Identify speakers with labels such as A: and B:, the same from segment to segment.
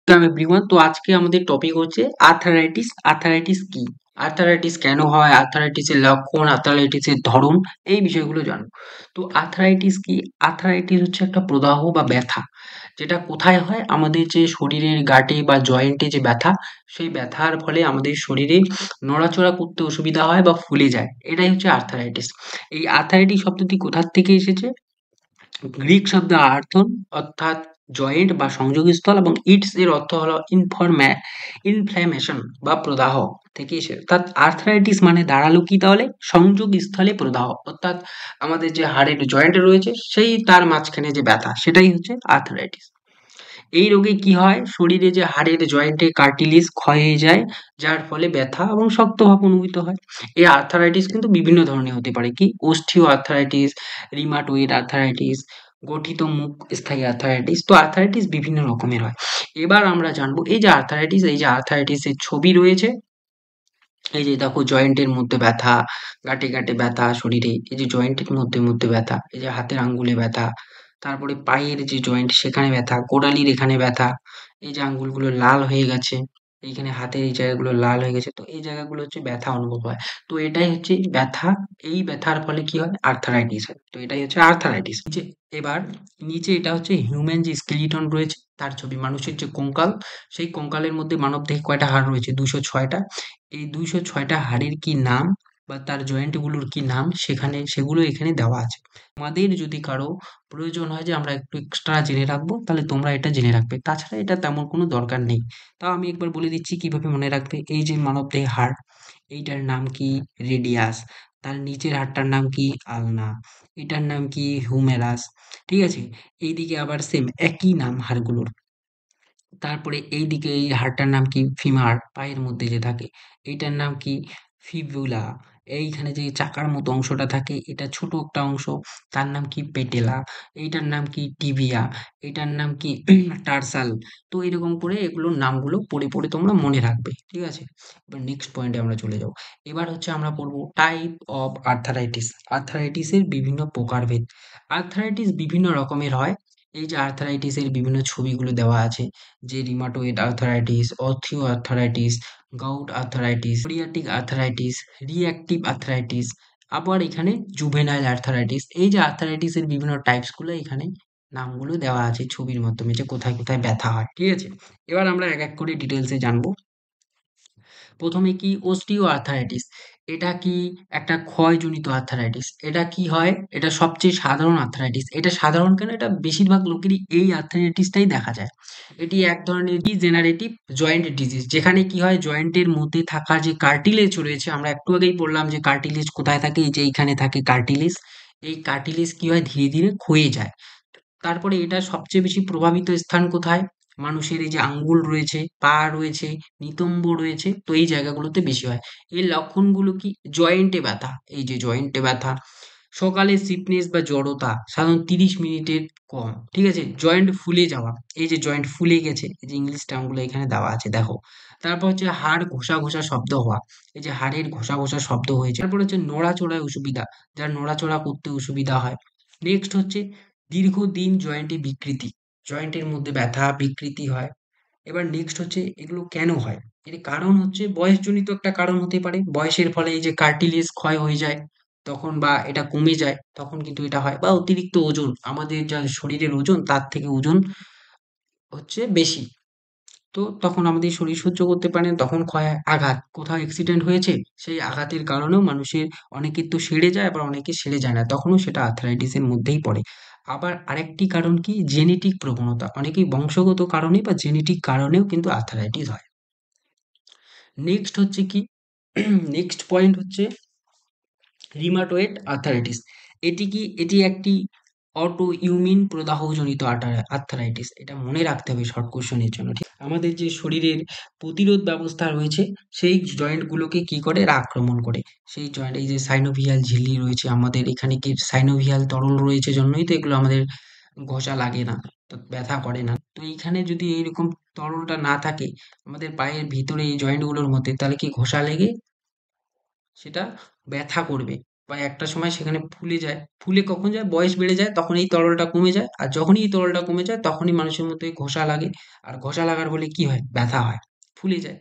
A: Welcome everyone. তো আজকে আমাদের টপিক হচ্ছে আর্থারাইটিস। আর্থারাইটিস কি, আর্থারাইটিস কেন হয়, আর্থারাইটিসের লক্ষণ, আর্থারাইটিসের ধরন, এই বিষয়গুলো জানো। তো আর্থারাইটিস কি? আর্থারাইটিস হচ্ছে একটা প্রদাহ বা ব্যথা, যেটা কোথায় হয়? আমাদের যে শরীরের গাঁটে বা জয়েন্টে যে ব্যথা, সেই ব্যথার ফলে আমাদের শরীরে নড়াচড়া করতে অসুবিধা হয় বা ফুলে যায়, এটাই হচ্ছে আর্থারাইটিস। এই আর্থারাইটিস শব্দটি কোথার থেকে এসেছে? গ্রিক শব্দ আর্থন, অর্থাৎ জয়েন্ট বা সংযোগস্থল, এবং ইটস এর অর্থ হলো ইনফ্ল্যামেশন বা প্রদাহ থেকে এসে, অর্থাৎ আর্থ্রাইটিস মানে দাঁড়ালো কি তাহলে? সংযোগস্থলে প্রদাহ, অর্থাৎ আমাদের যে হাড়ের জয়েন্ট রয়েছে সেই তার মাঝখানে যে ব্যথা, সেটাই হচ্ছে আর্থ্রাইটিস। এই রোগে কি হয়? শরীরে যে হাড়ের জয়েন্টে কার্টিলেজ ক্ষয় হয়ে যায়, যার ফলে ব্যথা এবং শক্তভাব অনুভূত হয়। এই আর্থারাইটিস কিন্তু বিভিন্ন ধরনের হতে পারে। কি? অস্টিও আর্থারাইটিস, রিমাটয়েড আর্থারাইটিস, গঠিত মুখ স্থায়ী আর্থারাইটিস। তো আর্থারাইটিস বিভিন্ন রকমের হয়। এবার আমরা জানবো এই যে আর্থারাইটিস, এই যে আর্থারাইটিসের ছবি রয়েছে, এই যে দেখো জয়েন্টের মধ্যে ব্যথা, গাঁটে গাঁটে ব্যথা শরীরে, এই যে জয়েন্টের মধ্যে মধ্যে ব্যথা, এই যে হাতের আঙ্গুলে ব্যথা, তারপরে পায়ের যে জয়েন্ট সেখানে ব্যথা, গোড়ালির এখানে ব্যথা, এই যে আঙ্গুলগুলো লাল হয়ে গেছে, এইখানে হাতের এই জায়গাগুলো লাল হয়ে গেছে, তো এই জায়গাগুলো হচ্ছে ব্যথা অনুভব হয়। তো এটাই হচ্ছে ব্যথা। এই ব্যথার ফলে কি হয়? আর্থারাইটিস হয়। তো এটাই হচ্ছে আর্থারাইটিস। যে এবার নিচে এটা হচ্ছে হিউম্যান যে স্কেলিটন রয়েছে তার ছবি, মানুষের যে কঙ্কাল, সেই কঙ্কালের মধ্যে মানবদেহে কয়টা হাড় রয়েছে? 206টা। এই 206টা হাড়ের কি নাম বা তার জয়েন্ট গুলোর কি নাম, সেগুলো এখানে দেওয়া আছে। আমাদের যদি কারো প্রয়োজন হয় যে আমরা একটু এক্সট্রা জেনে রাখবো, তাহলে তোমরা এটা জেনে রাখবে, তাছাড়া এটা তেমন কোনো দরকার নেই। তাও আমি একবার বলে দিচ্ছি কিভাবে মনে রাখবে। এই যে মানবদেহে হাড়, এইটার নাম কি? রেডিয়াস। তার নিচের হাড়টার নাম কি? আলনা। এটার নাম কি? হুমেরাস। ঠিক আছে? এইদিকে আবার সেম একই নাম হাড়গুলোর। তারপরে এইদিকে এই হাড়টার নাম কি? ফিমার, পায়ের মধ্যে যে থাকে। এইটার নাম কি? ফিবুলা। এইখানে যে চাকার মতো অংশটা থাকে, এটা ছোট একটা অংশ, তার নাম কি? পেটেলা। এইটার নাম কি? টিবিয়া। এটার নাম কি? টার্সাল। তো এরকম করে এগুলোর নামগুলো পড়ে পড়ে তোমরা মনে রাখবে। ঠিক আছে? এবার নেক্সট পয়েন্টে আমরা চলে যাব। এবার হচ্ছে আমরা পড়বো টাইপ অফ আর্থারাইটিস। আর্থারাইটিসের বিভিন্ন প্রকারভেদ। আর্থারাইটিস বিভিন্ন রকমের হয়। এই যে আর্থারাইটিসের বিভিন্ন ছবিগুলো দেওয়া আছে, যে rheumatoid arthritis, osteo arthritis, gout arthritis, psoriatic arthritis, reactive arthritis, আবার এখানে জুভেনাইল আর্থারাইটিস। এই যে আর্থারাইটিসের বিভিন্ন টাইপস গুলো এখানে নামগুলো দেওয়া আছে ছবির মাধ্যমে, যে কোথায় কোথায় ব্যথা হয়। ঠিক আছে? এবার আমরা এক এক করে ডিটেলসে জানবো। প্রথমে কি? Osteo arthritis. এটা কি? একটা ক্ষয়জনিত আর্থারাইটিস। এটা কি হয়? এটা সবচেয়ে সাধারণ আর্থারাইটিস। এটা সাধারণ কেন? এটা বেশিরভাগ লোকেরই এই আর্থারাইটিসটাই দেখা যায়। এটি এক ধরনের ডিজেনারেটিভ জয়েন্ট ডিজিজ, যেখানে কি হয়? জয়েন্টের মধ্যে থাকা যে কার্টিলেজ রয়েছে, আমরা একটু আগেই বললাম যে কার্টিলেজ কোথায় থাকে, এই যে এইখানে থাকে কার্টিলেজ। এই কার্টিলেজ কি হয়? ধীরে ধীরে ক্ষয়ে যায়। তারপরে এটা সবচেয়ে বেশি প্রভাবিত স্থান কোথায়? মানুষের এই যে আঙ্গুল রয়েছে, পা রয়েছে, নিতম্ব রয়েছে, তো এই জায়গাগুলোতে বেশি হয়। এর লক্ষণগুলো কি? জয়েন্টে ব্যথা, এই যে জয়েন্টে ব্যথা, সকালে সিকনেস বা জড়তা, সাধারণত 30 মিনিটের কম। ঠিক আছে? জয়েন্ট ফুলে যাওয়া, এই যে জয়েন্ট ফুলে গেছে, এই যে ইংলিশ টার্মগুলো এখানে দেওয়া আছে দেখো। তারপর হচ্ছে হাড় ঘষা ঘষা শব্দ হওয়া, এই যে হাড়ের ঘষা ঘষা শব্দ হয়েছে। তারপর হচ্ছে নড়াচড়ায় অসুবিধা, যার নড়াচড়া করতে অসুবিধা হয়। নেক্সট হচ্ছে দীর্ঘদিন জয়েন্টে বিকৃতি, জয়েন্টের মধ্যে ব্যথা বিকৃতি হয়। এবার নেক্সট হচ্ছে এগুলো কেন হয়? এর কারণ হচ্ছে বয়সজনিত একটা কারণ হতে পারে। বয়সের ফলে এই যে কার্টিলেজ ক্ষয় হয়ে যায় তখন, বা এটা কমে যায় তখন কিন্তু এটা হয়, বা অতিরিক্ত ওজন, আমাদের যা শরীরের ওজন তার থেকে ওজন হচ্ছে বেশি, তো তখন আমাদের শরীর সহ্য করতে পারে না, তখন ক্ষয় হয়। আঘাত, কোথাও অ্যাক্সিডেন্ট হয়েছে, সেই আঘাতের কারণেও মানুষের অনেকের তো সেরে যায়, আবার অনেকের সেরে যায় না, তখনও সেটা আর্থ্রাইটিসের মধ্যেই পড়ে। আবার আরেকটি কারণ কি? জেনেটিক প্রবণতা, অনেকেই বংশগত কারণে বা জেনেটিক কারণেও কিন্তু আর্থ্রাইটিস হয়। নেক্সট হচ্ছে কি? নেক্সট পয়েন্ট হচ্ছে রিমাটয়েড আর্থারাইটিস। এটি কি? এটি একটি অটো ইমিউন প্রদাহজনিত আর্থারাইটিস। এটা মনে রাখতে হবে শর্ট কোশ্চেনের জন্য। ঠিক? আমাদের যে শরীরের প্রতিরোধ ব্যবস্থা রয়েছে, সেই জয়েন্ট গুলোকে কি করে? এরা আক্রমণ করে। সেই জয়েন্ট, এই যে সাইনোভিয়াল ঝিল্লি রয়েছে আমাদের এখানে, কি সাইনোভিয়াল তরল রয়েছে জন্যই তো এগুলো আমাদের ঘষা লাগে না, তো ব্যথা করে না। তো এইখানে যদি এইরকম তরলটা না থাকে আমাদের পায়ের ভিতরে এই জয়েন্ট গুলোর মধ্যে, তাহলে কি ঘষা লেগে সেটা ব্যথা করবে। বা একটা সময় সেখানে ফুলে যায়। ফুলে কখন যায়? বয়স বেড়ে যায় তখন এই তরলটা কমে যায়। আর যখনই এই তরলটা কমে যায় তখনই মানুষের মধ্যে ঘষা লাগে। আর ঘষা লাগার ফলে কি হয়? ব্যথা হয়, ফুলে যায়।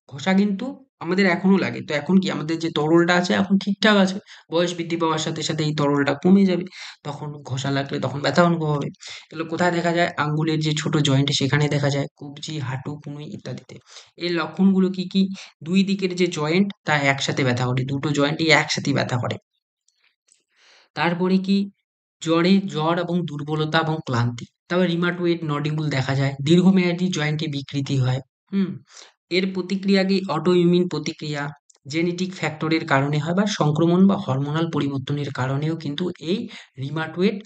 A: ঘষা কিন্তু আমাদের এখনো লাগে। তো এখন কি আমাদের যে তরলটা আছে এখন ঠিকঠাক আছে। বয়স বৃদ্ধি পাওয়ার সাথে, সাথে এই তরলটা কমে যাবে। তখন ঘষা লাগলে তখন ব্যথা অনুভব হবে। এগুলো কোথায় দেখা যায়? আঙ্গুলের যে ছোট জয়েন্ট সেখানে দেখা যায়, কবজি, হাঁটু, কনুই ইত্যাদিতে। এর লক্ষণগুলো কি, কি? ২ দিকের যে জয়েন্ট তা একসাথে ব্যথা করে। দুটো জয়েন্টই একসাথেই ব্যথা করে। তারপরে কি? জ্বর এবং দুর্বলতা এবং ক্লান্তি। তারপর রিমাটয়েড নডিউল দেখা যায়। দীর্ঘমেয়াদী জয়েন্টে বিকৃতি হয়। হুম? এর প্রতিক্রিয়া কি? অটোইমিউন প্রতিক্রিয়া, জেনেটিক ফ্যাক্টরের কারণে হয় বা সংক্রমণ বা হরমোনাল পরিবর্তনের কারণেও কিন্তু এই রিমাটয়েড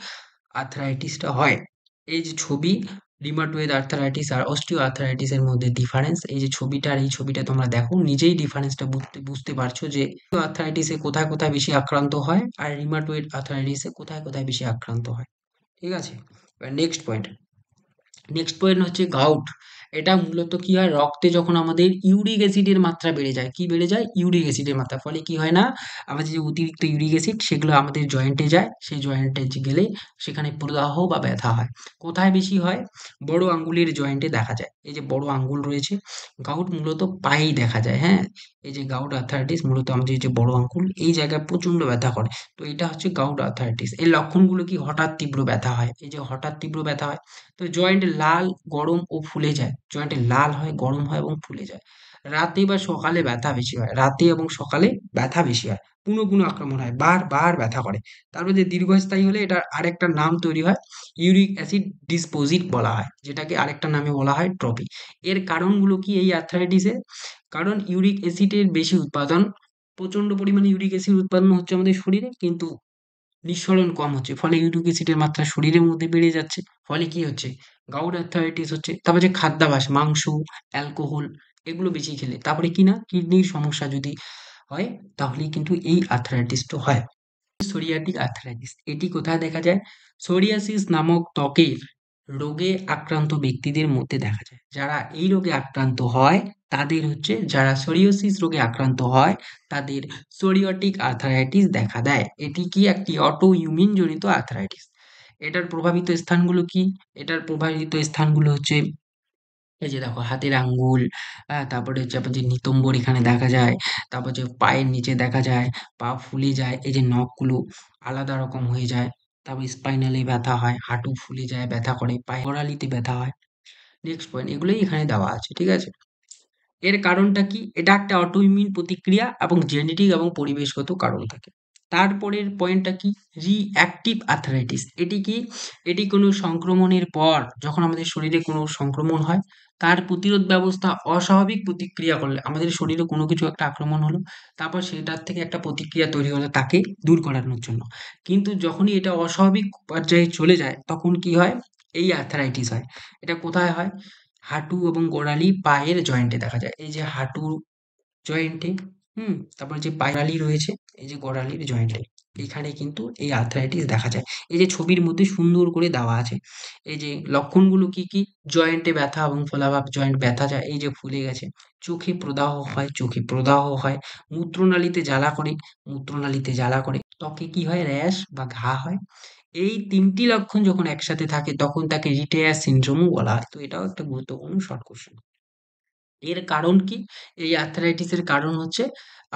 A: আর্থ্রাইটিসটা হয়। এই যে ছবি, রিমাটয়েড আর্থ্রাইটিস আর অস্টিও আর্থ্রাইটিস এর মধ্যে ডিফারেন্স, এই যে ছবিটা আর এই ছবিটা তোমরা দেখো নিজেই ডিফারেন্সটা বুঝতে পারছো যে আর্থ্রাইটিসে কোথায়, কোথায় বেশি আক্রান্ত হয় আর রিমাটয়েড আর্থ্রাইটিসে কোথায়, কোথায় বেশি আক্রান্ত হয়। ঠিক আছে? এবার নেক্সট পয়েন্ট হচ্ছে গাউট। এটা মূলত কি হয়? রক্তে যখন আমাদের ইউরিক অ্যাসিডের মাত্রা বেড়ে যায়, কি বেড়ে যায়? ইউরিক অ্যাসিডের মাত্রা। ফলে কি হয় না? আমাদের যে অতিরিক্ত ইউরিক অ্যাসিড সেগুলো আমাদের জয়েন্টে যায়। সেই জয়েন্টে গেলে সেখানে প্রদাহ বা ব্যথা হয়। কোথায় বেশি হয়? বড় আঙ্গুলের জয়েন্টে দেখা যায়। এই যে বড় আঙ্গুল রয়েছে, গাউট মূলত পায়েই দেখা যায়, হ্যাঁ? এই যে গাউট আর্থ্রাইটিস মূলত আমাদের যে বড় আঙ্গুল এই জায়গায় প্রচন্ড ব্যথা করে। তো এটা হচ্ছে গাউট আর্থ্রাইটিস। এর লক্ষণগুলো কি? হঠাৎ তীব্র ব্যথা হয়। এই যে হঠাৎ তীব্র ব্যথা হয়। তো জয়েন্ট লাল, গরম ও ফুলে যায়। জয়েন্টে লাল হয়, গরম হয় এবং ফুলে যায়। রাতে বা সকালে ব্যথা বেশি হয়। রাতে এবং সকালে ব্যথা বেশি হয়। পুনঃ, পুনঃ আক্রমণ হয়। বারবার ব্যথা করে। তারপর যে দীর্ঘস্থায়ী হলে এটার আরেকটা নাম তৈরি হয়। ইউরিক অ্যাসিড ডিসপোজিট বলা হয়। যেটাকে আরেকটা নামে বলা হয় ট্রপি। এর কারণগুলো কি এই আর্থ্রাইটিসের? কারণ ইউরিক অ্যাসিডের বেশি উৎপাদন। প্রচন্ড পরিমাণে ইউরিক অ্যাসিড উৎপাদন হচ্ছে আমাদের শরীরে, কিন্তু নিঃসরণ কম হচ্ছে। ফলে ইউরিক অ্যাসিডের মাত্রা শরীরের মধ্যে বেড়ে যাচ্ছে। ফলে কি হচ্ছে? গাউট আর্থ্রাইটিস হচ্ছে। তারপর যে খাদ্যাভ্যাস, মাংস, অ্যালকোহল এগুলো বেশি খেলে। তারপরে কি না? কিডনির সমস্যা যদি হয় তাহলেই কিন্তু এই আর্থ্রাইটিসটা হয়। Psoriatic arthritis. এটি কোথায় দেখা যায়? সোরিয়াসিস নামক ত্বকের রোগে আক্রান্ত ব্যক্তিদের মধ্যে দেখা যায়। যারা এই রোগে আক্রান্ত হয় তাদের হচ্ছে, যারা সোরিয়াসিস রোগে আক্রান্ত হয় তাদের সোরিয়াটিক আর্থ্রাইটিস দেখা দেয়। এটি কি? একটি অটো ইমিউন জনিত আর্থ্রাইটিস। এটার প্রভাবিত স্থানগুলো কি? এটার প্রভাবিত স্থানগুলো হচ্ছে এই যে দেখো হাতের আঙ্গুল, তারপরে হচ্ছে আপনার যে নিতম্বর এখানে দেখা যায়, তারপর যে পায়ের নিচে দেখা যায়, পা ফুলে যায়, এই যে নখগুলো আলাদা রকম হয়ে যায়, তারপর স্পাইনালে ব্যথা হয়, হাঁটু ফুলে যায়, ব্যথা করে, পায়ে গোড়ালিতে ব্যথা হয়। নেক্সট পয়েন্ট, এগুলোই এখানে দেওয়া আছে, ঠিক আছে? এর কারণটা কি? এটা একটা অটোইমিউন প্রতিক্রিয়া এবং জেনেটিক এবং পরিবেশগত কারণ থাকে। তারপরের পয়েন্টটা কি? Reactive arthritis. এটি কি? এটি কোনো সংক্রমণের পর যখন আমাদের শরীরে কোনো সংক্রমণ হয়, তার প্রতিরোধ ব্যবস্থা অস্বাভাবিক প্রতিক্রিয়া করলে, আমাদের শরীরে কোনো কিছু একটা আক্রমণ হলো, তারপর সেটার থেকে একটা প্রতিক্রিয়া তৈরি হলো তাকে দূর করানোর জন্য। কিন্তু যখনই এটা অস্বাভাবিক পর্যায়ে চলে যায় তখন কি হয়? এই আর্থ্রাইটিস হয়। এটা কোথায় হয়? হাঁটু এবং গোড়ালি পায়ের জয়েন্টে দেখা যায়। এই যে হাঁটু জয়েন্টে, তারপর যে গোড়ালি রয়েছে, এই যে গোড়ালির জয়েন্টে, এখানে কিন্তু এই আর্থ্রাইটিস দেখা যায়। এই যে ছবির মধ্যে সুন্দর করে দেওয়া আছে। এই যে লক্ষণগুলো কি, কি? জয়েন্টে ব্যথা এবং ফোলাভাব, জয়েন্ট ব্যথা যায়, এই যে ফুলে গেছে। চোখে প্রদাহ হয়। মূত্রনালীতে জ্বালা করে। ত্বকে কি হয়? র‍্যাশ বা ঘা হয়। এই ৩ টি লক্ষণ যখন একসাথে থাকে তখন তাকে রিটেয়ার সিনড্রোমও বলা হয়। তো এটাও একটা গুরুত্বপূর্ণ শর্ট কোয়েশ্চেন। এর কারণ কি? এই আর্থ্রাইটিসের কারণ হচ্ছে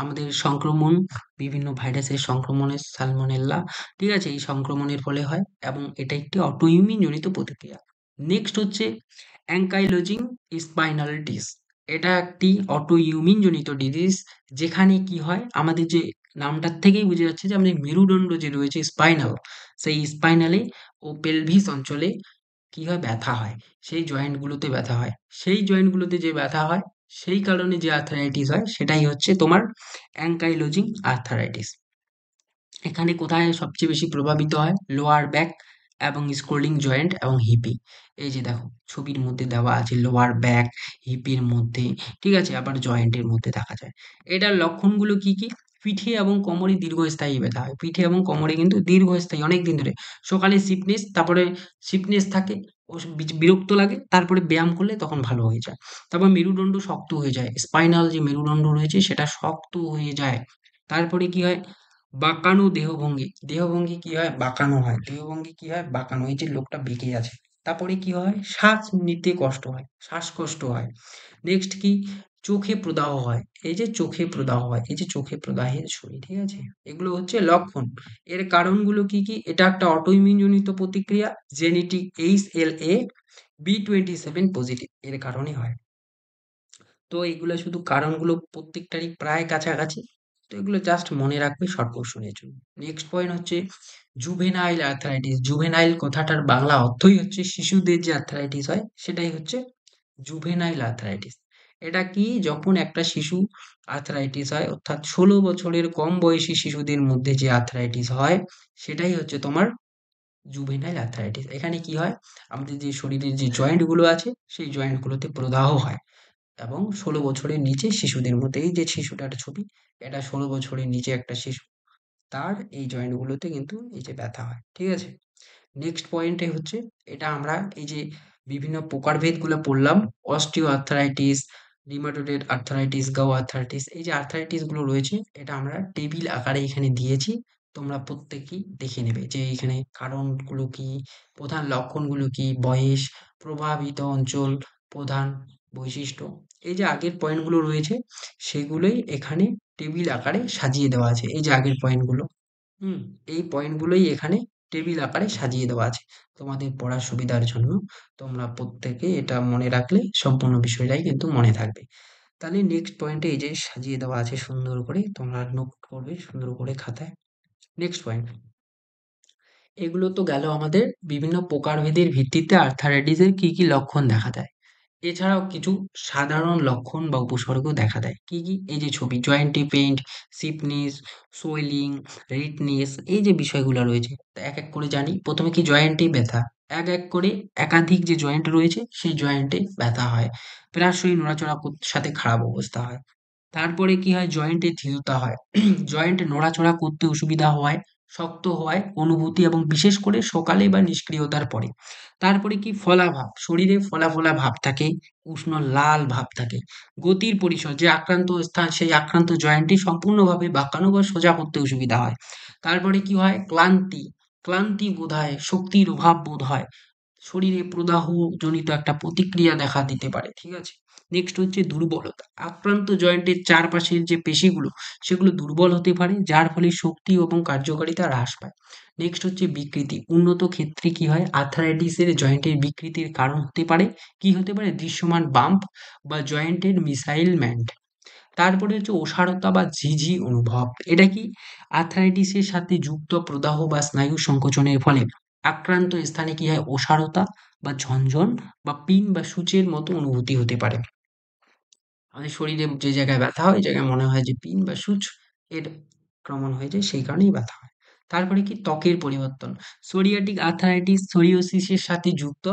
A: আমাদের সংক্রমণ, বিভিন্ন ভাইরাসের সংক্রমণের সালমোনেল্লা, ঠিক আছে? এই সংক্রমণের ফলে হয় এবং এটা একটি অটোইমিউন জনিত প্রতিক্রিয়া। নেক্সট হচ্ছে অ্যাঙ্কাইলোজিং স্পাইনালাইটিস। এটা একটি অটোইমিউন জনিত ডিজিজ, যেখানে কি হয়? আমাদের যে নামটার থেকেই বোঝা যাচ্ছে যে আমাদের মেরুদণ্ড যে রয়েছে স্পাইনাল, সেই স্পাইনালে ও পেলভিস অঞ্চলে কি হয়? ব্যথা হয়। সেই জয়েন্ট গুলোতে ব্যথা হয়। সেই জয়েন্ট গুলোতে যে ব্যথা হয়, সেই কারণে যে আর্থ্রাইটিস হয় সেটাই হচ্ছে তোমার অ্যাঙ্কাইলোজিং আর্থ্রাইটিস। এখানে কোথায় সবচেয়ে বেশি প্রভাবিত হয়? লোয়ার ব্যাক এবং স্ক্রোলিং জয়েন্ট এবং হিপে। এই যে দেখো ছবির মধ্যে দেওয়া আছে লোয়ার ব্যাক, হিপের মধ্যে, ঠিক আছে? আবার জয়েন্টের মধ্যে দেখা যায়। এটার লক্ষণগুলো কি, কি? পিঠে এবং কোমরে দীর্ঘস্থায়ী ব্যথা হয়। পিঠে এবং কোমরে কিন্তু দীর্ঘস্থায়ী অনেকদিন ধরে। সকালে স্টিফনেস, তারপরে স্টিফনেস থাকে, বিরক্ত লাগে, তারপরে ব্যায়াম করলে তখন ভালো হয়ে যায়। তারপর মেরুদণ্ড শক্ত হয়ে যায়। স্পাইনাল যে মেরুদণ্ড রয়েছে সেটা শক্ত হয়ে যায়। তারপরে কি হয়? বাঁকানো দেহভঙ্গি, দেহভঙ্গি কি হয়? বাঁকানো হয়, দেহভঙ্গি কি হয়? বাঁকানো, এই যে লোকটা বেঁকে আছে। তারপরে কি হয়? শ্বাস নিতে কষ্ট হয়, শ্বাসকষ্ট হয়। নেক্সট কি? চোখে প্রদাহ হয়, এই যে চোখে প্রদাহ হয়, এই যে চোখে প্রদাহের ছবি, ঠিক আছে? এগুলো হচ্ছে লক্ষণ। এর কারণগুলো কি কি? এটা একটা অটোইমিউন জনিত প্রতিক্রিয়া, জেনেটিক HLA-B27 পজিটিভ এর কারণে হয়। তো এগুলো শুধু কারণগুলো প্রত্যেকটারই প্রায় কাছাকাছি। তো এগুলো জাস্ট মনে রাখবে শর্ট কোশ্চেনের জন্য। নেক্সট পয়েন্ট হচ্ছে জুভেনাইল আর্থ্রাইটিস। জুভেনাইল কথাটার বাংলা অর্থই হচ্ছে শিশুদের যে আর্থ্রাইটিস হয় সেটাই হচ্ছে জুভেনাইল আর্থ্রাইটিস। এটা কি? যখন একটা শিশু আর্থ্রাইটিস হয়, অর্থাৎ 16 বছরের কম বয়সী শিশুদের মধ্যে যে আর্থ্রাইটিস হয় সেটাই হচ্ছে তোমার জুভেনাইল আর্থ্রাইটিস। এখানে কি হয়? আমাদের যে শরীরের যে জয়েন্ট গুলো আছে সেই জয়েন্ট গুলোতে প্রদাহ হয় এবং 16 বছরের নিচে শিশুদের মধ্যে, এই যে শিশুটার ছবি, এটা 16 বছরের নিচে একটা শিশু, তার এই জয়েন্ট গুলোতে কিন্তু এই যে ব্যথা হয়, ঠিক আছে? নেক্সট পয়েন্টে হচ্ছে, এটা আমরা এই যে বিভিন্ন প্রকারভেদগুলো পড়লাম, osteo arthritis, রিমাটোয়েড arthritis, go arthritis, এই যে আর্থ্রাইটিস গুলো রয়েছে এটা আমরা টেবিল আকারে এখানে দিয়েছি। তোমরা প্রত্যেকেই দেখে নেবে যে এখানে কারণগুলো কি, প্রধান লক্ষণগুলো কি, বয়স, প্রভাবিত অঞ্চল, প্রধান বৈশিষ্ট্য, এই যে আগের পয়েন্টগুলো রয়েছে সেগুলোই এখানে টেবিল আকারে সাজিয়ে দেওয়া আছে। এই যে আগের পয়েন্টগুলো, হুম, এই পয়েন্টগুলোই এখানে টেবিল আকারে সাজিয়ে দেওয়া আছে তোমাদের পড়ার সুবিধার জন্য। তোমরা প্রত্যেকে এটা মনে রাখলে সম্পূর্ণ বিষয়টাই কিন্তু মনে থাকবে। তাহলে নেক্সট পয়েন্টে এই যে সাজিয়ে দেওয়া আছে সুন্দর করে, তোমরা নোট করবে সুন্দর করে খাতায়। নেক্সট পয়েন্ট, এগুলো তো গেল আমাদের বিভিন্ন প্রকারভেদের ভিত্তিতে আর্থারাইটিসের কি কি লক্ষণ দেখা দেয়। এছাড়াও কিছু সাধারণ লক্ষণ বা উপসর্গ দেখা দেয়। কি কি? এই যে ছবি, জয়েন্টে পেইন, স্টিফনেস, সোয়েলিং, রেডনেস, এই যে বিষয়গুলো রয়েছে তা এক এক করে জানি। প্রথমে কি? জয়েন্টে ব্যথা, এক এক করে একাধিক যে জয়েন্ট রয়েছে সেই জয়েন্টে ব্যথা হয়, প্রায়শই নড়াচড়া সাথে খারাপ অবস্থা হয়। তারপরে কি হয়? জয়েন্টে থিরতা হয়, জয়েন্ট নড়াচড়া করতে অসুবিধা হয়, শক্ত হয় অনুভূতি এবং বিশেষ করে সকালে বা নিষ্ক্রিয়তার পরে। তারপরে কি? ফলাভাব, শরীরে ফোলা ফোলা ভাব থাকে, উষ্ণ লাল ভাব থাকে। গতির পরিসর, যে আক্রান্ত স্থান সেই আক্রান্ত জয়েন্টটি সম্পূর্ণভাবে বাঁকানো বা সোজা করতে অসুবিধা হয়। তারপরে কি হয়? ক্লান্তি, ক্লান্তি বোধ হয়, শক্তির অভাব বোধ হয়, শরীরে প্রদাহ জনিত একটা প্রতিক্রিয়া দেখা দিতে পারে, ঠিক আছে? নেক্সট হচ্ছে দুর্বলতা, আক্রান্ত জয়েন্টের চারপাশের যে পেশিগুলো সেগুলো দুর্বল হতে পারে যার ফলে শক্তি এবং কার্যকারিতা হ্রাস পায়। নেক্সট হচ্ছে বিকৃতি, উন্নত ক্ষেত্রে কি হয়? আর্থ্রাইটিসের জয়েন্টের বিকৃতির কারণ হতে পারে কি? হতে পারে দৃশ্যমান বাম্প বা জয়েন্টের মিসাইলমেন্ট। তারপরে হচ্ছে অসাড়তা বা ঝিঝি অনুভব, এটা কি? আর্থ্রাইটিসের সাথে যুক্ত প্রদাহ বা স্নায়ু সংকোচনের ফলে আক্রান্ত স্থানে কি হয়? অসাড়তা বা ঝনঝন বা পিন বা সূচের মতো অনুভূতি হতে পারে। আমাদের শরীরে যে জায়গায় ব্যথা হয়, ওই জায়গায় মনে হয় যে পিন বা সূচ এর আক্রমণ হয়ে যায়, সেই কারণেই ব্যথা হয়। তারপরে কি? ত্বকের পরিবর্তন, সোরিয়াটিক আর্থ্রাইটিস সোরিয়োসিসের সাথে যুক্ত।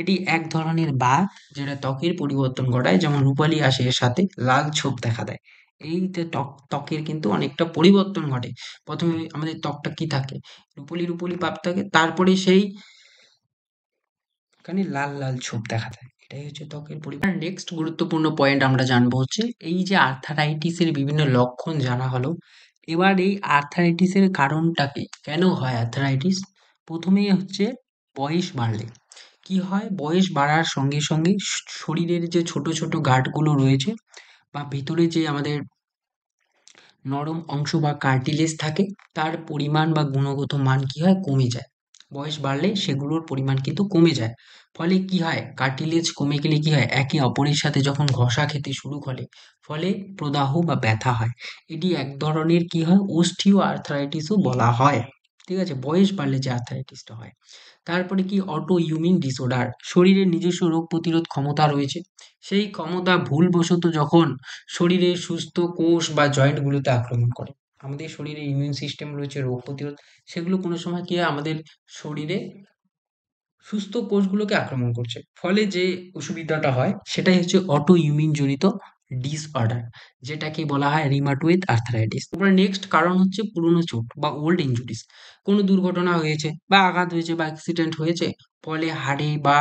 A: এটি এক ধরনের বাত যেটা ত্বকের পরিবর্তন ঘটায়, যেমন রূপালী আসে এর সাথে লাল ছোপ দেখা দেয়। এই যে ত্বকের কিন্তু অনেকটা পরিবর্তন ঘটে। প্রথমে আমাদের ত্বকটা কি থাকে? রূপলি রূপলি ভাব থাকে, তারপরে সেই এখানে লাল লাল ছোপ দেখা যায়, এটাই হচ্ছে ত্বকের পরিবর্তন। নেক্সট গুরুত্বপূর্ণ পয়েন্ট আমরা জানবো হচ্ছে, এই যে আর্থারাইটিসের বিভিন্ন লক্ষণ জানা হলো, এবার এই আর্থারাইটিসের কারণটা কি? কেন হয় আর্থারাইটিস? প্রথমেই হচ্ছে বয়স বাড়লে কি হয়? বয়স বাড়ার সঙ্গে সঙ্গে শরীরের যে ছোট ছোট গাঁটগুলো রয়েছে বা ভিতরে যে আমাদের নরম অংশ বা কার্টিলেজ থাকে তার পরিমাণ বা গুণগত মান কি হয়? কমে যায়। বয়স বাড়লে সেগুলোর পরিমাণ কিন্তু কমে যায়। ফলে কি হয়? কার্টিলেজ কমে গেলে কি হয়? একে অপরের সাথে যখন ঘষা খেতে শুরু করে ফলে প্রদাহ বা ব্যথা হয়। এটি এক ধরনের কি হয়? অস্টিও আর্থ্রাইটিসও বলা হয়। ঠিক আছে? বয়স বাড়লে যে আর্থ্রাইটিসটা হয়। তারপরে কি? অটো ইমিউন ডিসঅর্ডার, শরীরের নিজস্ব রোগ প্রতিরোধ ক্ষমতা রয়েছে, সেই ক্ষমতা ভুলবশত যখন শরীরের সুস্থ কোষ বা জয়েন্ট গুলোতে আক্রমণ করে, আমাদের শরীরে ইমিউন সিস্টেম রয়েছে, রোগ প্রতিরোধ, সেগুলো কোনো সময় কি হয়? আমাদের শরীরে সুস্থ কোষগুলোকে আক্রমণ করছে, ফলে যে অসুবিধাটা হয় সেটাই হচ্ছে অটো ইমিউন জনিত ডিসঅর্ডার, যেটাকে বলা হয় রিমাটোয়েড আর্থ্রাইটিস। তারপরে নেক্সট কারণ হচ্ছে পুরনো চোট বা ওল্ড ইনজুরিস, কোনো দুর্ঘটনা হয়েছে বা আঘাত হয়েছে বা অ্যাক্সিডেন্ট হয়েছে, ফলে হাড়ে বা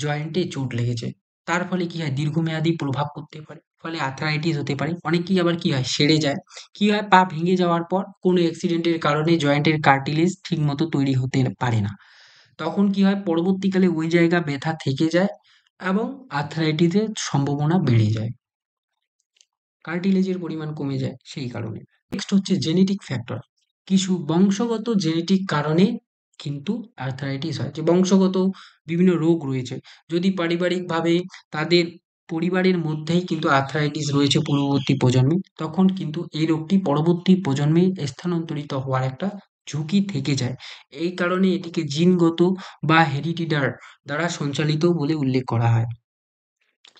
A: জয়েন্টে চোট লেগেছে, তার ফলে কি হয়? দীর্ঘমেয়াদী প্রভাব পড়তে পারে, ফলে আর্থ্রাইটিস হতে পারে। অনেকেই আবার কি হয় সেরে যায়। কি হয় পা ভেঙে যাওয়ার পর কোনো অ্যাক্সিডেন্টের কারণে জয়েন্টের কার্টিলেজ ঠিকমতো তৈরি হতে পারে না। তখন কি হয় পরবর্তীকালে ওই জায়গা ব্যথা থেকে যায় এবং আর্থ্রাইটিসের সম্ভাবনা বেড়ে যায়। কার্টিলেজের পরিমাণ কমে যায় সেই কারণে। নেক্সট হচ্ছে জেনেটিক ফ্যাক্টর। কিছু বংশগত জেনেটিক কারণে কিন্তু আর্থ্রাইটিস হয়। যে বংশগত বিভিন্ন রোগ রয়েছে। যদি পারিবারিকভাবে তাদের পরিবারের মধ্যেই কিন্তু আর্থ্রাইটিস রয়েছে পূর্ববর্তী প্রজন্মে, তখন কিন্তু এই রোগটি পরবর্তী প্রজন্মে স্থানান্তরিত হওয়ার একটা ঝুঁকি থেকে যায়। এই কারণে এটিকে জিনগত বা হেরিডিটার দ্বারা সঞ্চালিত বলে উল্লেখ করা হয়।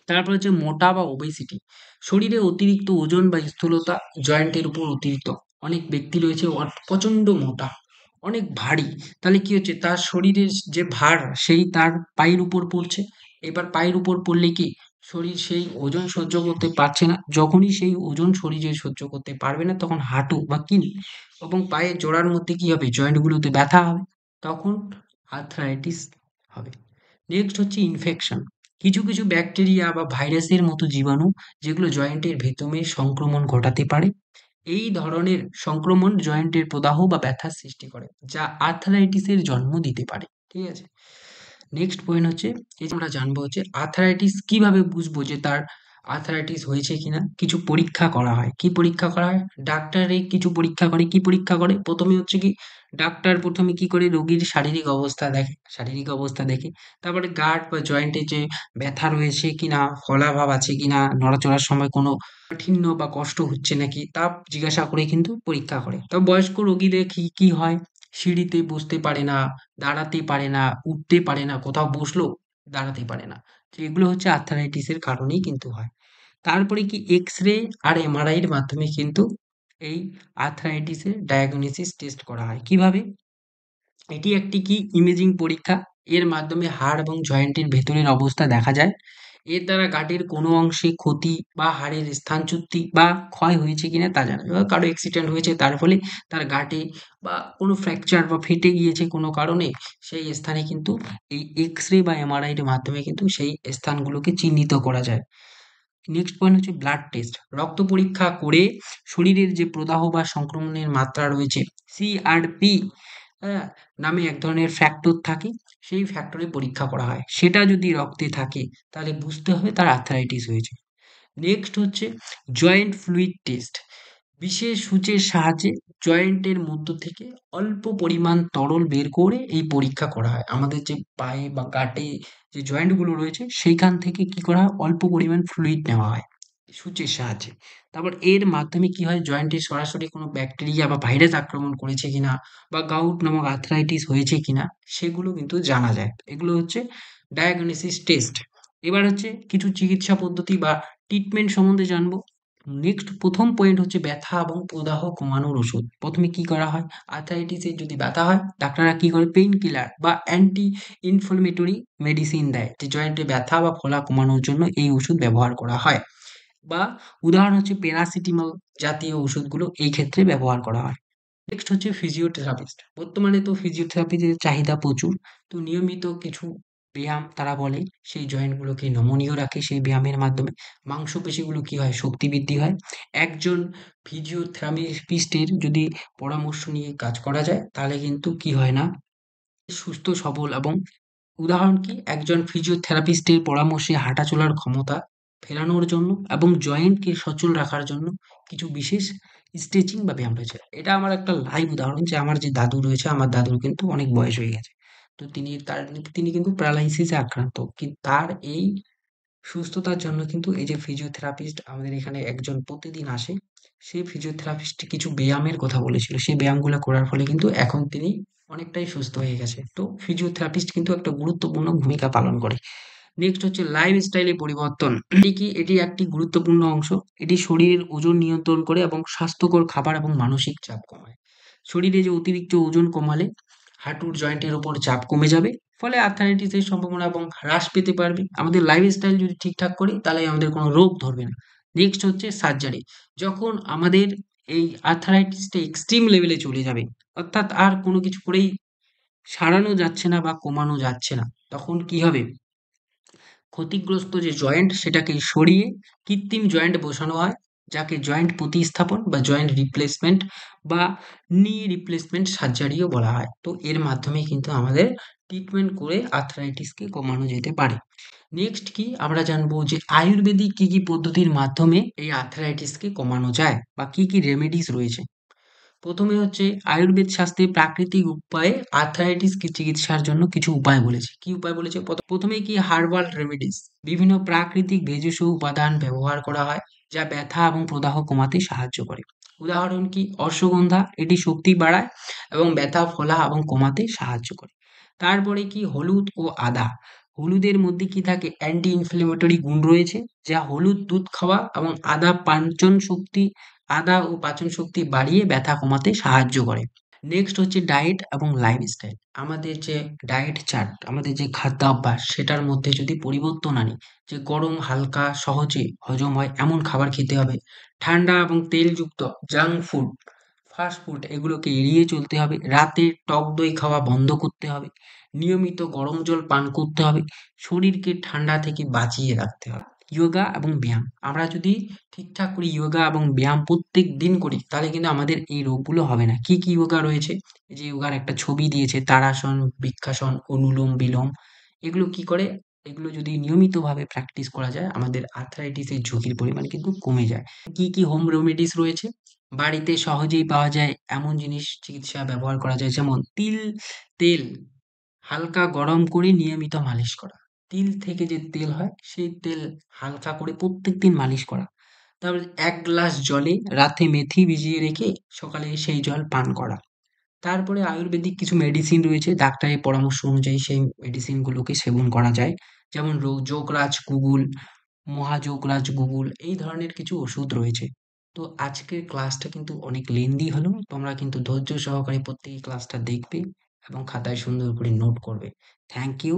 A: তারপর হচ্ছে মোটা বা ওবেসিটি। শরীরে অতিরিক্ত ওজন বা স্থূলতা জয়েন্টের উপর অতিরিক্ত। অনেক ব্যক্তি রয়েছে প্রচণ্ড মোটা, অনেক ভারী। তাহলে কি হচ্ছে তার শরীরের যে ভার সেই তার পায়ের উপর পড়ছে। এবার পায়ের উপর পড়লে কি শরীর সেই ওজন সহ্য করতে পারছে না। যখনই সেই ওজন শরীরে সহ্য করতে পারবে না তখন হাঁটু বা কিল এবং পায়ের জোড়ার মধ্যে কি হবে জয়েন্টগুলোতে ব্যথা হবে। তখন আর্থ্রাইটিস হবে। নেক্সট হচ্ছে ইনফেকশন। কিছু ব্যাকটেরিয়া বা ভাইরাসের মতো জীবাণু যেগুলো জয়েন্টের ভেতরে সংক্রমণ ঘটাতে পারে। এই ধরনের সংক্রমণ জয়েন্টের প্রদাহ বা ব্যথার সৃষ্টি করে যা আর্থারাইটিসের জন্ম দিতে পারে। ঠিক আছে? নেক্সট পয়েন্ট হচ্ছে এই যে আমরা জানবো হচ্ছে আর্থারাইটিস কিভাবে বুঝবো যে তার আর্থারাইটিস হয়েছে কিনা। কিছু পরীক্ষা করা হয়। কি পরীক্ষা করা হয়? ডাক্তারে কিছু পরীক্ষা করে। কি পরীক্ষা করে? প্রথমে হচ্ছে কি ডাক্তার প্রথমে কি করে রোগীর শারীরিক অবস্থা দেখে। শারীরিক অবস্থা দেখে তারপরে গাঁট বা জয়েন্টে যে ব্যথা রয়েছে কিনা, ফোলাভাব আছে কিনা, নড়াচড়ার সময় কোনো কাঠিন্য বা কষ্ট হচ্ছে নাকি তা জিজ্ঞাসা করে কিন্তু পরীক্ষা করে। তবে বয়স্ক রোগীদের কি হয়? সিঁড়িতে বসতে পারে না, দাঁড়াতে পারে না, উঠতে পারে না, কোথাও বসলেও দাঁড়াতে পারে না। তো এগুলো হচ্ছে আর্থ্রাইটিসের কারণেই কিন্তু হয়। তারপরে কি এক্স-রে আর এমআরআই এর মাধ্যমে কিন্তু এই আর্থ্রাইটিসের ডায়াগনোসিস টেস্ট করা হয়। কিভাবে? এটি একটি কি ইমেজিং পরীক্ষা। এর মাধ্যমে হাড় এবং জয়েন্টের ভেতরের অবস্থা দেখা যায়। এর দ্বারা গাঁটের কোনো অংশে ক্ষতি বা হাড়ের স্থানচ্যুতি বা ক্ষয় হয়েছে কিনা তা জানা যায়। কারো অ্যাক্সিডেন্ট হয়েছে তার ফলে তার গাঁটে বা কোনো ফ্র্যাকচার বা ফেটে গিয়েছে কোনো কারণে সেই স্থানে কিন্তু এই এক্স-রে বা এমআরআই এর মাধ্যমে কিন্তু সেই স্থানগুলোকে চিহ্নিত করা যায়। নেক্সট পয়েন্ট হচ্ছে ব্লাড টেস্ট। রক্ত পরীক্ষা করে শরীরের যে প্রদাহ বা সংক্রমণের মাত্রা রয়েছে সিআরপি হ্যাঁ, নামে এক ধরনের ফ্যাক্টর থাকে। সেই ফ্যাক্টরে পরীক্ষা করা হয়। সেটা যদি রক্তে থাকে তাহলে বুঝতে হবে তার আর্থ্রাইটিস হয়েছে। নেক্সট হচ্ছে জয়েন্ট ফ্লুইড টেস্ট। বিশেষ সূচের সাহায্যে জয়েন্টের মধ্য থেকে অল্প পরিমাণ তরল বের করে এই পরীক্ষা করা হয়। আমাদের যে পায়ে বা গাঁটে যে জয়েন্টগুলো রয়েছে সেইখান থেকে কি করা হয় অল্প পরিমাণ ফ্লুইড নেওয়া হয় সূচের সাহায্যে। তারপর এর মাধ্যমে কি হয় জয়েন্টে সরাসরি কোনো ব্যাকটেরিয়া বা ভাইরাস আক্রমণ করেছে কিনা বা গাউট নামক আর্থ্রাইটিস হয়েছে কিনা সেগুলো কিন্তু জানা যায়। এগুলো হচ্ছে ডায়াগনোসিস টেস্ট। এবার হচ্ছে কিছু চিকিৎসা পদ্ধতি বা ট্রিটমেন্ট সম্বন্ধে জানবো। নেক্সট প্রথম পয়েন্ট হচ্ছে ব্যথা এবং প্রদাহ কমানোর ওষুধ। প্রথমে কি করা হয়? আর্থ্রাইটিসের যদি ব্যথা হয় ডাক্তাররা কি করে পেইন কিলার বা অ্যান্টি ইনফ্লামেটরি মেডিসিন দেয় যে জয়েন্টে ব্যথা বা ফোলা কমানোর জন্য এই ওষুধ ব্যবহার করা হয়। বা উদাহরণ হচ্ছে প্যারাসিটামল জাতীয় ওষুধগুলো এই ক্ষেত্রে ব্যবহার করা হয়। নেক্সট হচ্ছে ফিজিওথেরাপিস্ট। বর্তমানে তো ফিজিওথেরাপিদের চাহিদা প্রচুর। তো নিয়মিত কিছু ব্যায়াম তারা বলে সেই জয়েন্টগুলোকে নমনীয় রাখে সেই ব্যায়ামের মাধ্যমে মাংসপেশিগুলো কি হয় শক্তি বৃদ্ধি হয়। একজন ফিজিওথেরাপিস্টের যদি পরামর্শ নিয়ে কাজ করা যায় তাহলে কিন্তু কি হয় না সুস্থ সবল এবং উদাহরণ কি একজন ফিজিওথেরাপিস্টের পরামর্শে হাঁটাচলার ক্ষমতা ফেরানোর জন্য এবং জয়েন্টকে সচল রাখার জন্য কিছু বিশেষ স্ট্রেচিং বা ব্যায়াম রয়েছে। এটা আমার একটা লাইভ উদাহরণ যে আমার যে দাদু রয়েছে আমার দাদুর কিন্তু অনেক বয়স হয়ে গেছে। তো তিনি কিন্তু প্যারালাইসিসে আক্রান্ত। তার এই সুস্থতার জন্য কিন্তু এই যে ফিজিওথেরাপিস্ট আমাদের এখানে একজন প্রতিদিন আসে। সেই ফিজিওথেরাপিস্ট কিছু ব্যায়ামের কথা বলেছিল। সেই ব্যায়ামগুলা করার ফলে কিন্তু এখন তিনি অনেকটাই সুস্থ হয়ে গেছে। তো ফিজিওথেরাপিস্ট কিন্তু একটা গুরুত্বপূর্ণ ভূমিকা পালন করে। নেক্সট হচ্ছে লাইফস্টাইলে পরিবর্তন। এটি একটি গুরুত্বপূর্ণ অংশ। এটি শরীরের ওজন নিয়ন্ত্রণ করে এবং স্বাস্থ্যকর খাবার এবং মানসিক চাপ কমায়। শরীরে যে অতিরিক্ত ওজন কমালে হাঁটুর জয়েন্টের উপর চাপ কমে যাবে। ফলে আর্থ্রাইটিসের সম্ভাবনা এবং হ্রাস পেতে পারবে। আমাদের লাইফস্টাইল যদি ঠিকঠাক করি তাহলে আমাদের কোনো রোগ ধরবে না। নেক্সট হচ্ছে সার্জারি। যখন আমাদের এই আর্থ্রাইটিসটা এক্সট্রিম লেভেলে চলে যাবে, অর্থাৎ আর কোনো কিছু করেই সারানো যাচ্ছে না বা কমানো যাচ্ছে না, তখন কি হবে? ক্ষতিগ্রস্ত যে জয়েন্ট সেটাকে সরিয়ে কৃত্রিম জয়েন্ট বসানো হয়, যাকে জয়েন্ট প্রতিস্থাপন বা জয়েন্ট রিপ্লেসমেন্ট বা নি রিপ্লেসমেন্ট সার্জারিও বলা হয়। তো এর মাধ্যমে কিন্তু আমাদের ট্রিটমেন্ট করে আর্থ্রাইটিসকে কমানো যেতে পারে। নেক্সট কি আমরা জানবো যে আয়ুর্বেদিক কি কি পদ্ধতির মাধ্যমে এই আর্থ্রাইটিসকে কমানো যায় বা কি কি রেমেডিস রয়েছে। প্রথমে হচ্ছে আয়ুর্বেদ শাস্ত্রে প্রাকৃতিক উপায়ে আর্থ্রাইটিস চিকিৎসার জন্য কিছু উপায় বলেছে। কি উপায় বলেছে? প্রথমে কি হার্বাল রেমেডিস, বিভিন্ন প্রাকৃতিক ভেষজ উপাদান ব্যবহার করা হয় যা ব্যথা এবং প্রদাহ কমাতে সাহায্য করে। উদাহরণ কি? অশ্বগন্ধা, এটি শক্তি বাড়ায় এবং ব্যথা ফোলা এবং কমাতে সাহায্য করে। তারপরে কি? হলুদ ও আদা। হলুদের মধ্যে কি থাকে? অ্যান্টি ইনফ্লেমেটরি গুণ রয়েছে, যা হলুদ দুধ খাওয়া এবং আদা ও পাচন শক্তি বাড়িয়ে ব্যথা কমাতে সাহায্য করে। নেক্সট হচ্ছে ডায়েট এবং লাইফস্টাইল। আমাদের যে ডায়েট চার্ট, আমাদের যে খাদ্যাভ্যাস সেটার মধ্যে যদি পরিবর্তন আনি, যে গরম, হালকা, সহজে হজম হয় এমন খাবার খেতে হবে। ঠান্ডা এবং তেলযুক্ত জাঙ্ক ফুড, ফাস্ট ফুড এগুলোকে এড়িয়ে চলতে হবে। রাতে টক দই খাওয়া বন্ধ করতে হবে। নিয়মিত গরম জল পান করতে হবে। শরীরকে ঠান্ডা থেকে বাঁচিয়ে রাখতে হবে। যোগা এবং ব্যায়াম, আমরা যদি ঠিকঠাক করে যোগা এবং ব্যায়াম প্রত্যেক দিন করি তাহলে কিন্তু আমাদের এই রোগগুলো হবে না। কি কি যোগা রয়েছে? এই যে যোগার একটা ছবি দিয়েছে, তাড়াসন, বৃক্ষাসন, অনুলোম বিলোম। এগুলো কি করে? এগুলো যদি নিয়মিতভাবে প্র্যাকটিস করা যায় আমাদের আর্থ্রাইটিসের ঝুঁকির পরিমাণ কিন্তু কমে যায়। কি কি হোম রেমেডিস রয়েছে? বাড়িতে সহজেই পাওয়া যায় এমন জিনিস চিকিৎসা ব্যবহার করা যায়, যেমন তেল হালকা গরম করে নিয়মিত মালিশ করা। তিল থেকে যে তেল হয় সেই তেল হালকা করে প্রত্যেকদিন মালিশ করা। তারপরে ১ গ্লাস জলে রাতে মেথি ভিজিয়ে রেখে সকালে সেই জল পান করা। তারপরে আয়ুর্বেদিক কিছু মেডিসিন রয়েছে, ডাক্তারের পরামর্শ অনুযায়ী সেই মেডিসিনগুলোকে সেবন করা যায়। যেমন যোগরাজ গুগুল, মহাযোগরাজ গুগুল, এই ধরনের কিছু ওষুধ রয়েছে। তো আজকের ক্লাসটা কিন্তু অনেক লেন্দি হলো। তোমরা কিন্তু ধৈর্য সহকারে প্রত্যেকে ক্লাসটা দেখবে এবং খাতায় সুন্দর করে নোট করবে। Thank you.